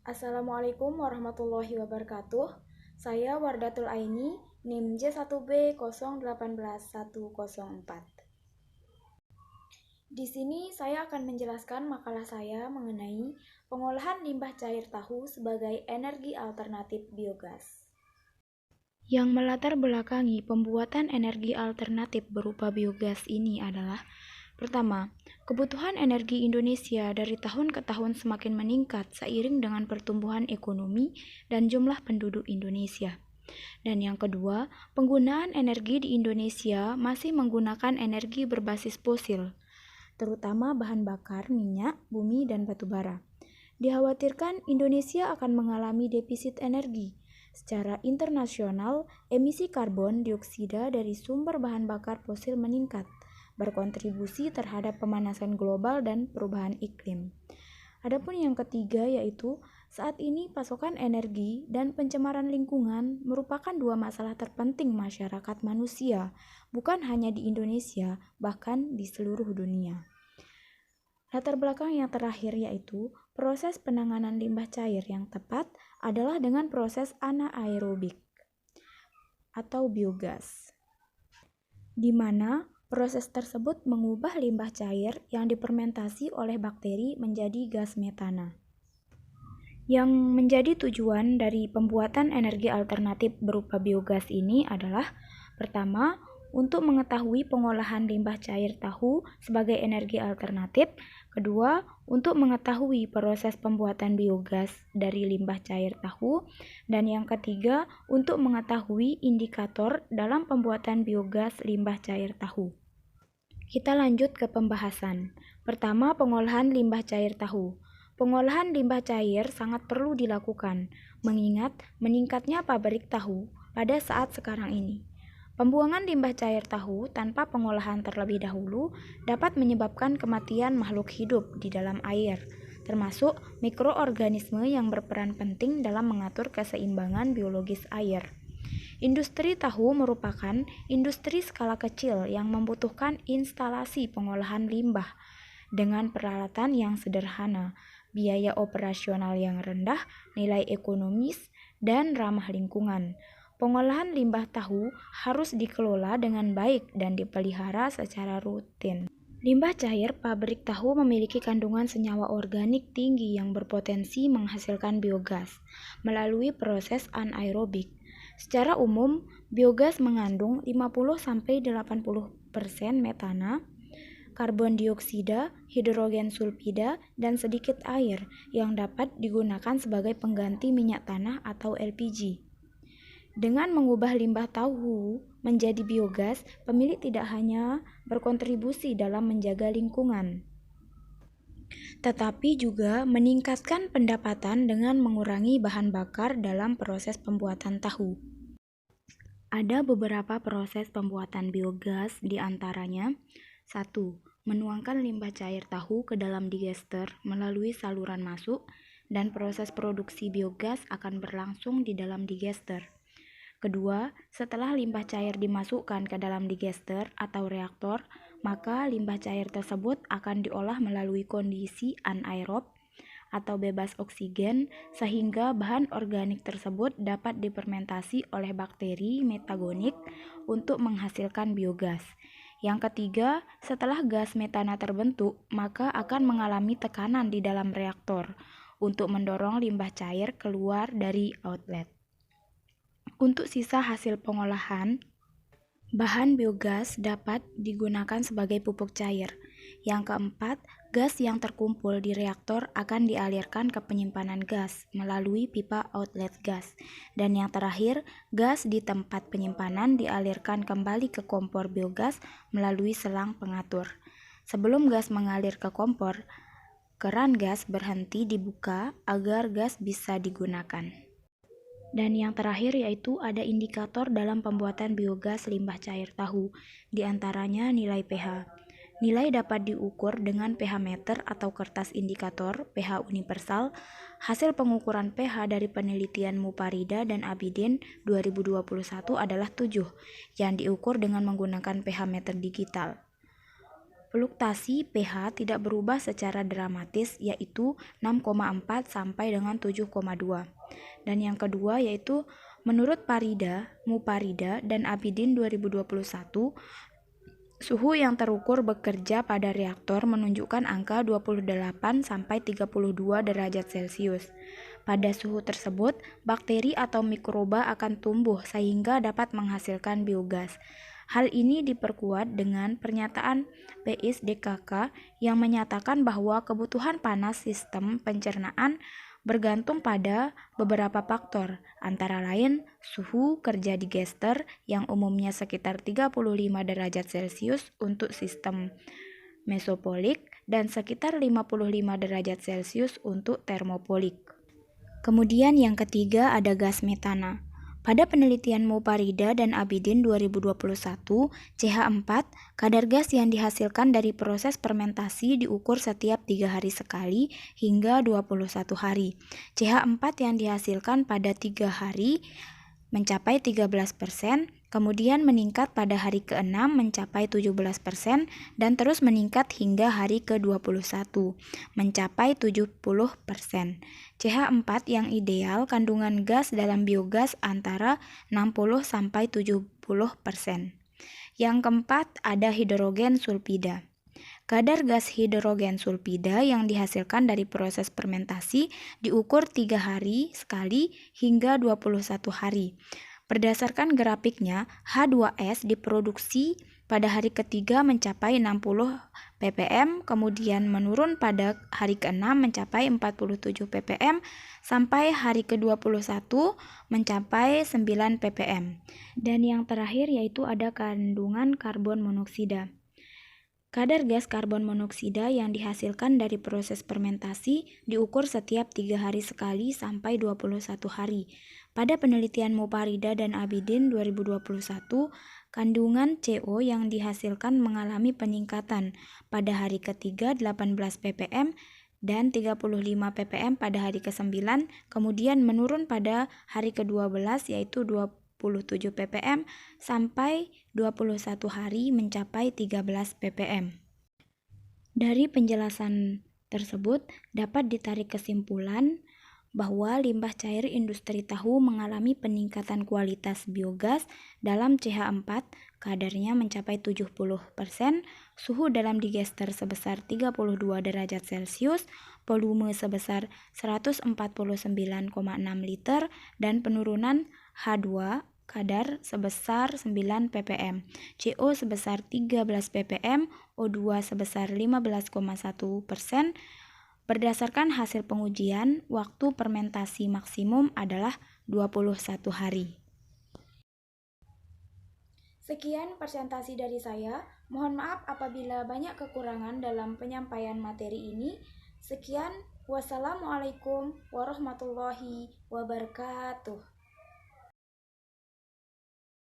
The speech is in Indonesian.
Assalamualaikum warahmatullahi wabarakatuh. Saya Wardatul Aini, NIM J1B08110104. Di sini saya akan menjelaskan makalah saya mengenai pengolahan limbah cair tahu sebagai energi alternatif biogas. Yang melatar belakangi pembuatan energi alternatif berupa biogas ini adalah: pertama, kebutuhan energi Indonesia dari tahun ke tahun semakin meningkat seiring dengan pertumbuhan ekonomi dan jumlah penduduk Indonesia. Dan yang kedua, penggunaan energi di Indonesia masih menggunakan energi berbasis fosil, terutama bahan bakar minyak, bumi, dan batu bara. Dikhawatirkan Indonesia akan mengalami defisit energi. Secara internasional, emisi karbon dioksida dari sumber bahan bakar fosil meningkat, berkontribusi terhadap pemanasan global dan perubahan iklim. Adapun yang ketiga yaitu saat ini pasokan energi dan pencemaran lingkungan merupakan dua masalah terpenting masyarakat manusia, bukan hanya di Indonesia, bahkan di seluruh dunia. Latar belakang yang terakhir yaitu proses penanganan limbah cair yang tepat adalah dengan proses anaerobik atau biogas, di mana proses tersebut mengubah limbah cair yang difermentasi oleh bakteri menjadi gas metana. Yang menjadi tujuan dari pembuatan energi alternatif berupa biogas ini adalah: pertama, untuk mengetahui pengolahan limbah cair tahu sebagai energi alternatif. Kedua, untuk mengetahui proses pembuatan biogas dari limbah cair tahu. Dan yang ketiga, untuk mengetahui indikator dalam pembuatan biogas limbah cair tahu. Kita lanjut ke pembahasan. Pertama, pengolahan limbah cair tahu. Pengolahan limbah cair sangat perlu dilakukan, mengingat meningkatnya pabrik tahu pada saat sekarang ini. Pembuangan limbah cair tahu tanpa pengolahan terlebih dahulu dapat menyebabkan kematian makhluk hidup di dalam air, termasuk mikroorganisme yang berperan penting dalam mengatur keseimbangan biologis air. Industri tahu merupakan industri skala kecil yang membutuhkan instalasi pengolahan limbah dengan peralatan yang sederhana, biaya operasional yang rendah, nilai ekonomis, dan ramah lingkungan. Pengolahan limbah tahu harus dikelola dengan baik dan dipelihara secara rutin. Limbah cair pabrik tahu memiliki kandungan senyawa organik tinggi yang berpotensi menghasilkan biogas melalui proses anaerobik. Secara umum, biogas mengandung 50-80% metana, karbon dioksida, hidrogen sulfida, dan sedikit air yang dapat digunakan sebagai pengganti minyak tanah atau LPG. Dengan mengubah limbah tahu menjadi biogas, pemilik tidak hanya berkontribusi dalam menjaga lingkungan, tetapi juga meningkatkan pendapatan dengan mengurangi bahan bakar dalam proses pembuatan tahu. Ada beberapa proses pembuatan biogas, di antaranya: 1. Menuangkan limbah cair tahu ke dalam digester melalui saluran masuk, dan proses produksi biogas akan berlangsung di dalam digester. Kedua, setelah limbah cair dimasukkan ke dalam digester atau reaktor, maka limbah cair tersebut akan diolah melalui kondisi anaerob atau bebas oksigen, sehingga bahan organik tersebut dapat difermentasi oleh bakteri metagonik untuk menghasilkan biogas. Yang ketiga, setelah gas metana terbentuk, maka akan mengalami tekanan di dalam reaktor untuk mendorong limbah cair keluar dari outlet. Untuk sisa hasil pengolahan, bahan biogas dapat digunakan sebagai pupuk cair. Yang keempat, gas yang terkumpul di reaktor akan dialirkan ke penyimpanan gas melalui pipa outlet gas. Dan yang terakhir, gas di tempat penyimpanan dialirkan kembali ke kompor biogas melalui selang pengatur. Sebelum gas mengalir ke kompor, keran gas berhenti dibuka agar gas bisa digunakan. Dan yang terakhir yaitu ada indikator dalam pembuatan biogas limbah cair tahu, di antaranya nilai pH. Nilai dapat diukur dengan pH meter atau kertas indikator pH universal. Hasil pengukuran pH dari penelitian Muparida dan Abidin 2021 adalah 7, yang diukur dengan menggunakan pH meter digital. Fluktuasi pH tidak berubah secara dramatis, yaitu 6,4 sampai dengan 7,2. Dan yang kedua yaitu menurut Muparida dan Abidin 2021, suhu yang terukur bekerja pada reaktor menunjukkan angka 28 sampai 32 derajat Celcius. Pada suhu tersebut, bakteri atau mikroba akan tumbuh sehingga dapat menghasilkan biogas. Hal ini diperkuat dengan pernyataan PISDKK yang menyatakan bahwa kebutuhan panas sistem pencernaan bergantung pada beberapa faktor, antara lain suhu kerja digester yang umumnya sekitar 35 derajat Celcius untuk sistem mesopolik dan sekitar 55 derajat Celcius untuk termopolik. Kemudian yang ketiga ada gas metana. Pada penelitian Muparida dan Abidin 2021, CH4, kadar gas yang dihasilkan dari proses fermentasi diukur setiap 3 hari sekali hingga 21 hari. CH4 yang dihasilkan pada 3 hari mencapai 13%, kemudian meningkat pada hari ke-6 mencapai 17%, dan terus meningkat hingga hari ke-21 mencapai 70%. CH4 yang ideal kandungan gas dalam biogas antara 60-70%. Yang keempat ada hidrogen sulfida. Kadar gas hidrogen sulfida yang dihasilkan dari proses fermentasi diukur 3 hari sekali hingga 21 hari. Berdasarkan grafiknya, H2S diproduksi pada hari ketiga mencapai 60 ppm, kemudian menurun pada hari ke-6 mencapai 47 ppm, sampai hari ke-21 mencapai 9 ppm. Dan yang terakhir yaitu ada kandungan karbon monoksida. Kadar gas karbon monoksida yang dihasilkan dari proses fermentasi diukur setiap 3 hari sekali sampai 21 hari. Pada penelitian Muparida dan Abidin 2021, kandungan CO yang dihasilkan mengalami peningkatan pada hari ketiga 18 ppm dan 35 ppm pada hari ke-9, kemudian menurun pada hari ke-12 yaitu 27 ppm sampai 21 hari mencapai 13 ppm. Dari penjelasan tersebut dapat ditarik kesimpulan bahwa limbah cair industri tahu mengalami peningkatan kualitas biogas dalam CH4, kadarnya mencapai 70%, suhu dalam digester sebesar 32 derajat Celcius, volume sebesar 149,6 liter, dan penurunan H2 kadar sebesar 9 ppm, CO sebesar 13 ppm, O2 sebesar 15,1%. Berdasarkan hasil pengujian, waktu fermentasi maksimum adalah 21 hari. Sekian presentasi dari saya. Mohon maaf apabila banyak kekurangan dalam penyampaian materi ini. Sekian, wassalamualaikum warahmatullahi wabarakatuh.